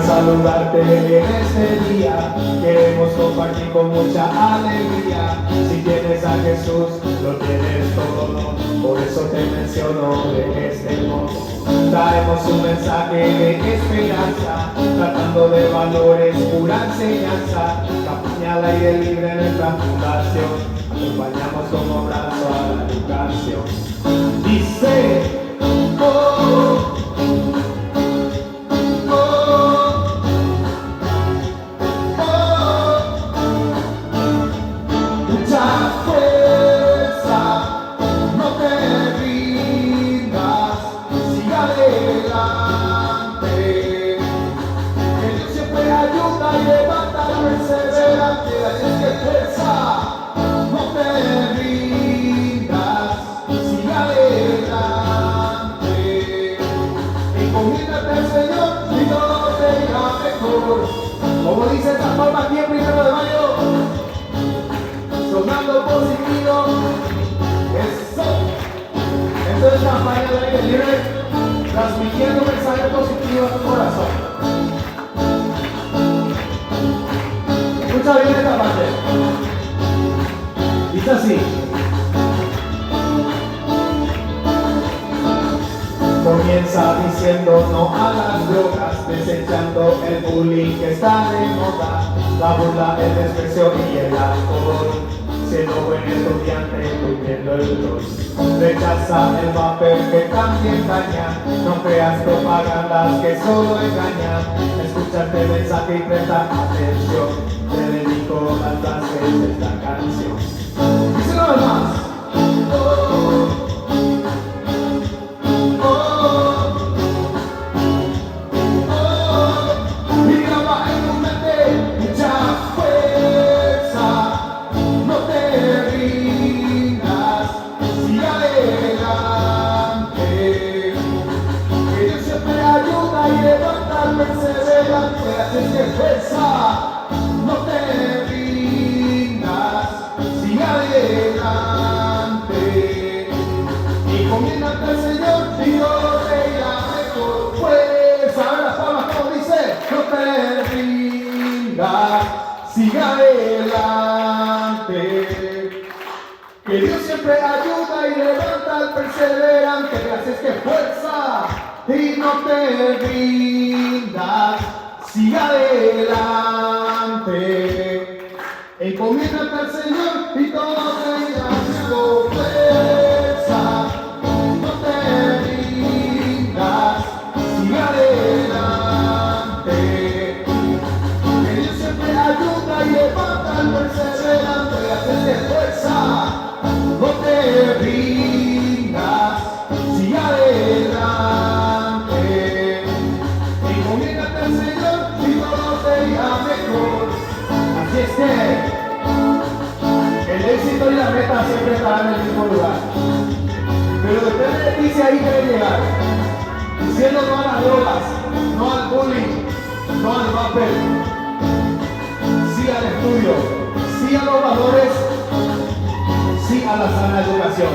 saludarte en este día. Queremos compartir con mucha alegría. Si tienes a Jesús, lo tienes todo. Por eso te menciono de este modo. Traemos un mensaje de esperanza, tratando de valores, pura enseñanza. Campaña al aire libre en nuestra fundación. Acompañamos como brazo a la educación. Dice, oh, mucha fuerza, no te rindas, sigue adelante, que Dios siempre ayuda y levanta al perseverante. Así es que fuerza, no te rindas, sigue adelante, encomiéndate al Señor y todo te irá mejor. Como dice esta palma aquí el 1 de mayo, sonando positivo, eso. Esto es campaña de aire libre, transmitiendo mensaje positivo a tu corazón. Escucha bien esta parte. Dice así. Comienza diciendo no a las drogas, desechando el bullying que está de moda, la burla, el desprecio y el alcohol. Siendo buen estudiante, cumpliendo el rol. Rechaza el papel que también daña. No creas propagandas que solo engañan. Escucha este mensaje y presta atención. Te dedico las frases de esta canción. Dice una vez más. Oh, oh, oh. Y graba en tu mente mucha fuerza. No te rindas, sigue adelante, que Dios siempre ayuda y levanta al perseverante. Así es que fuerza, no te rindas, sigue adelante, encomiéndate al Señor y todo te irá mejor. Fuerza, a ver las palmas como dice, no te rindas, sigue adelante, que Dios siempre ayuda y levanta al perseverante. Así es que fuerza y no te rindas, sigue adelante, encomiéndate al Señor y todo te irá mejor. Fuerza, no te rindas, sigue adelante, que Dios siempre ayuda y levanta al perseverante. Así es que fuerza, no te rindas, sigue adelante, encomiéndate al Señor y todo te irá mejor. Así es que el éxito y la meta siempre estarán en el mismo lugar, pero depende de ti si ahí quieres llegar, diciendo no a las drogas, no al bullying, no al papel, sí al estudio, sí a los valores, sí a la sana educación.